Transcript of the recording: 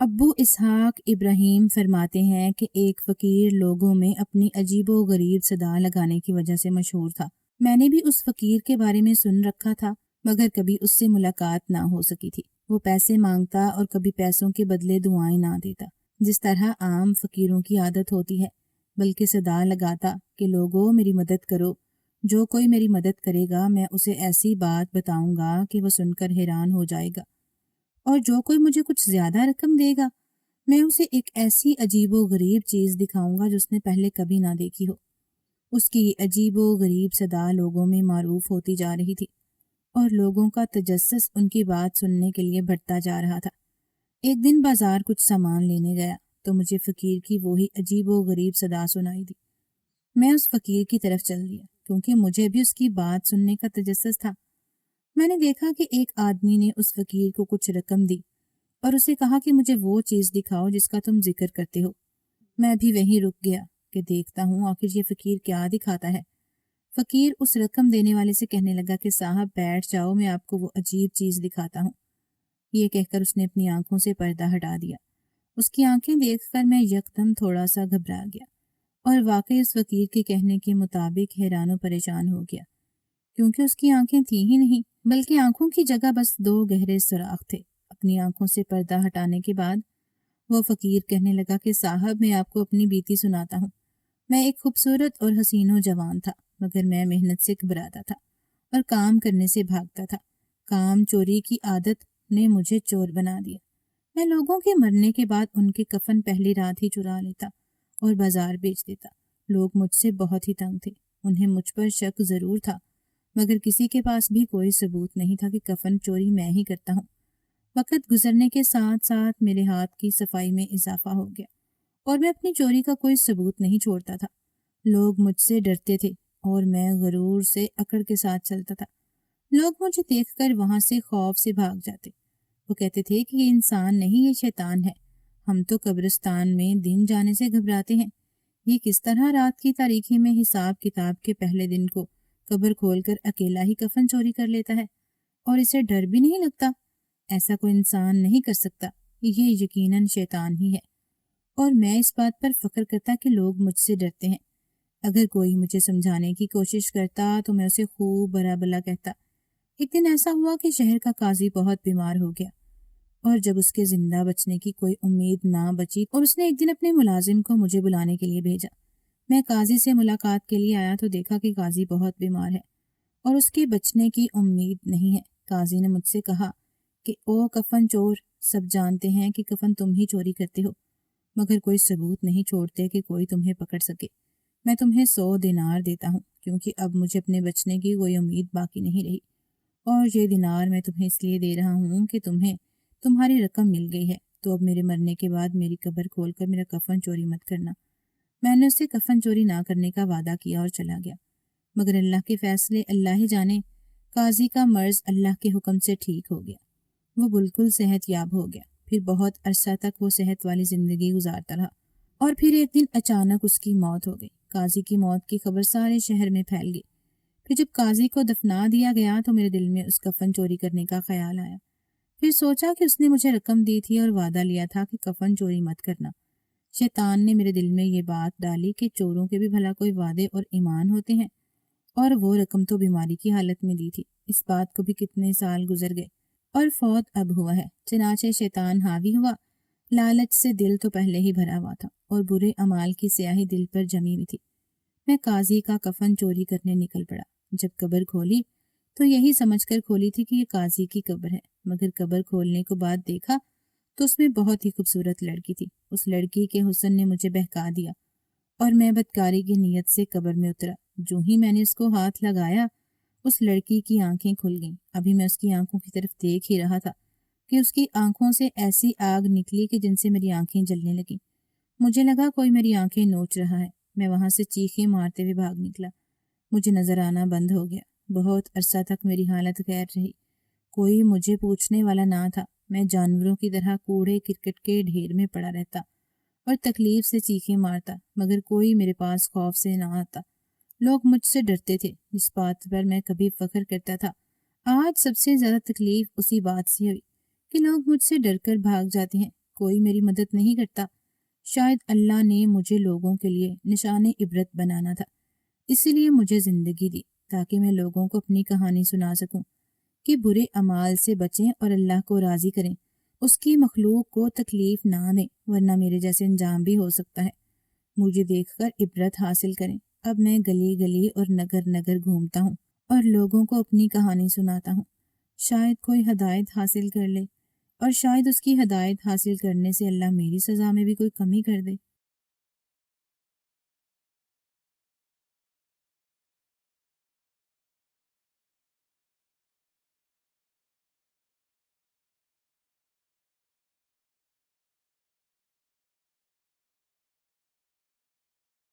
ابو اسحاق ابراہیم فرماتے ہیں کہ ایک فقیر لوگوں میں اپنی عجیب و غریب صدا لگانے کی وجہ سے مشہور تھا۔ میں نے بھی اس فقیر کے بارے میں سن رکھا تھا، مگر کبھی اس سے ملاقات نہ ہو سکی تھی۔ وہ پیسے مانگتا اور کبھی پیسوں کے بدلے دعائیں نہ دیتا، جس طرح عام فقیروں کی عادت ہوتی ہے، بلکہ صدا لگاتا کہ لوگوں میری مدد کرو، جو کوئی میری مدد کرے گا میں اسے ایسی بات بتاؤں گا کہ وہ سن کر حیران ہو جائے گا، اور جو کوئی مجھے کچھ زیادہ رقم دے گا میں اسے ایک ایسی عجیب و غریب چیز دکھاؤں گا جو اس نے پہلے کبھی نہ دیکھی ہو۔ اس کی عجیب و غریب صدا لوگوں میں معروف ہوتی جا رہی تھی اور لوگوں کا تجسس ان کی بات سننے کے لیے بڑھتا جا رہا تھا۔ ایک دن بازار کچھ سامان لینے گیا تو مجھے فقیر کی وہی عجیب و غریب صدا سنائی دی۔ میں اس فقیر کی طرف چل دیا کیونکہ مجھے بھی اس کی بات سننے کا تجسس تھا۔ میں نے دیکھا کہ ایک آدمی نے اس فقیر کو کچھ رقم دی اور اسے کہا کہ مجھے وہ چیز دکھاؤ جس کا تم ذکر کرتے ہو۔ میں بھی وہیں رک گیا کہ دیکھتا ہوں آخر یہ فقیر کیا دکھاتا ہے۔ فقیر اس رقم دینے والے سے کہنے لگا کہ صاحب بیٹھ جاؤ، میں آپ کو وہ عجیب چیز دکھاتا ہوں۔ یہ کہہ کر اس نے اپنی آنکھوں سے پردہ ہٹا دیا۔ اس کی آنکھیں دیکھ کر میں یکدم تھوڑا سا گھبرا گیا اور واقعی اس فقیر کے کہنے کے مطابق حیران و پریشان ہو گیا، کیونکہ اس کی آنکھیں تھیں ہی نہیں، بلکہ آنکھوں کی جگہ بس دو گہرے سوراخ تھے۔ اپنی آنکھوں سے پردہ ہٹانے کے بعد وہ فقیر کہنے لگا کہ صاحب میں آپ کو اپنی بیتی سناتا ہوں۔ میں ایک خوبصورت اور حسین و جوان تھا، مگر میں محنت سے گھبراتا تھا اور کام کرنے سے بھاگتا تھا۔ کام چوری کی عادت نے مجھے چور بنا دیا۔ میں لوگوں کے مرنے کے بعد ان کے کفن پہلی رات ہی چرا لیتا اور بازار بیچ دیتا۔ لوگ مجھ سے بہت ہی تنگ تھے، انہیں مجھ پر شک ضرور تھا، مگر کسی کے پاس بھی کوئی ثبوت نہیں تھا کہ کفن چوری میں ہی کرتا ہوں۔ وقت گزرنے کے ساتھ ساتھ میرے ہاتھ کی صفائی میں اضافہ ہو گیا اور میں اپنی چوری کا کوئی ثبوت نہیں چھوڑتا تھا۔ لوگ مجھ سے ڈرتے تھے اور میں غرور سے اکڑ کے ساتھ چلتا تھا۔ لوگ مجھے دیکھ کر وہاں سے خوف سے بھاگ جاتے۔ وہ کہتے تھے کہ یہ انسان نہیں، یہ شیطان ہے۔ ہم تو قبرستان میں دن جانے سے گھبراتے ہیں، یہ کس طرح رات کی تاریکی میں حساب کتاب کے پہلے دن کو قبر کھول کر اکیلا ہی کفن چوری کر لیتا ہے اور اسے ڈر بھی نہیں لگتا؟ ایسا کوئی انسان نہیں کر سکتا، یہ یقیناً شیطان ہی ہے۔ اور میں اس بات پر فخر کرتا کہ لوگ مجھ سے ڈرتے ہیں۔ اگر کوئی مجھے سمجھانے کی کوشش کرتا تو میں اسے خوب برا بلا کہتا۔ ایک دن ایسا ہوا کہ شہر کا قاضی بہت بیمار ہو گیا، اور جب اس کے زندہ بچنے کی کوئی امید نہ بچی اور اس نے ایک دن اپنے ملازم کو مجھے بلانے کے لیے بھیجا۔ میں قاضی سے ملاقات کے لیے آیا تو دیکھا کہ قاضی بہت بیمار ہے اور اس کے بچنے کی امید نہیں ہے۔ قاضی نے مجھ سے کہا کہ او کفن چور، سب جانتے ہیں کہ کفن تم ہی چوری کرتے ہو، مگر کوئی ثبوت نہیں چھوڑتے کہ کوئی تمہیں پکڑ سکے۔ میں تمہیں 100 دینار دیتا ہوں کیونکہ اب مجھے اپنے بچنے کی کوئی امید باقی نہیں رہی، اور یہ دینار میں تمہیں اس لیے دے رہا ہوں کہ تمہیں تمہاری رقم مل گئی ہے، تو اب میرے مرنے کے بعد میری قبر کھول کر میرا کفن چوری مت کرنا۔ میں نے اسے کفن چوری نہ کرنے کا وعدہ کیا اور چلا گیا، مگر اللہ کے فیصلے اللہ ہی جانے۔ قاضی کا مرض اللہ کے حکم سے ٹھیک ہو گیا، وہ بالکل صحت یاب ہو گیا۔ پھر بہت عرصہ تک وہ صحت والی زندگی گزارتا رہا، اور پھر ایک دن اچانک اس کی موت ہو گئی۔ قاضی کی موت کی خبر سارے شہر میں پھیل گئی۔ پھر جب قاضی کو دفنا دیا گیا تو میرے دل میں اس کفن چوری کرنے کا خیال آیا۔ پھر سوچا کہ اس نے مجھے رقم دی تھی اور وعدہ لیا تھا کہ کفن چوری مت کرنا۔ شیطان نے میرے دل میں یہ بات ڈالی کہ چوروں کے بھی بھلا کوئی وعدے اور ایمان ہوتے ہیں، اور وہ رقم تو بیماری کی حالت میں دی تھی۔ اس بات کو بھی کتنے سال گزر گئے اور فوت اب ہوا ہے۔ چنانچہ شیطان حاوی ہوا۔ لالچ سے دل تو پہلے ہی بھرا ہوا تھا اور برے اعمال کی سیاہی دل پر جمی ہوئی تھی۔ میں قاضی کا کفن چوری کرنے نکل پڑا۔ جب قبر کھولی تو یہی سمجھ کر کھولی تھی کہ یہ قاضی کی قبر ہے، مگر قبر کھولنے کے بعد دیکھا تو اس میں بہت ہی خوبصورت لڑکی تھی۔ اس لڑکی کے حسن نے مجھے بہکا دیا اور میں بدکاری کی نیت سے قبر میں اترا۔ جو ہی میں نے اس کو ہاتھ لگایا اس لڑکی کی آنکھیں کھل گئیں۔ ابھی میں اس کی آنکھوں کی طرف دیکھ ہی رہا تھا کہ اس کی آنکھوں سے ایسی آگ نکلی کہ جن سے میری آنکھیں جلنے لگیں۔ مجھے لگا کوئی میری آنکھیں نوچ رہا ہے۔ میں وہاں سے چیخیں مارتے ہوئے بھاگ نکلا۔ مجھے نظر آنا بند ہو گیا۔ بہت عرصہ تک میری حالت غیر رہی، کوئی مجھے پوچھنے والا نہ تھا۔ میں جانوروں کی طرح کوڑے کرکٹ کے ڈھیر میں پڑا رہتا اور تکلیف سے چیخیں مارتا، مگر کوئی میرے پاس خوف سے نہ آتا۔ لوگ مجھ سے ڈرتے تھے، جس بات پر میں کبھی فخر کرتا تھا۔ آج سب سے زیادہ تکلیف اسی بات سے ہوئی کہ لوگ مجھ سے ڈر کر بھاگ جاتے ہیں، کوئی میری مدد نہیں کرتا۔ شاید اللہ نے مجھے لوگوں کے لیے نشان عبرت بنانا تھا، اسی لیے مجھے زندگی دی تاکہ میں لوگوں کو اپنی کہانی سنا سکوں کہ برے اعمال سے بچیں اور اللہ کو راضی کریں، اس کی مخلوق کو تکلیف نہ دیں، ورنہ میرے جیسے انجام بھی ہو سکتا ہے۔ مجھے دیکھ کر عبرت حاصل کریں۔ اب میں گلی گلی اور نگر نگر گھومتا ہوں اور لوگوں کو اپنی کہانی سناتا ہوں، شاید کوئی ہدایت حاصل کر لے، اور شاید اس کی ہدایت حاصل کرنے سے اللہ میری سزا میں بھی کوئی کمی کر دے۔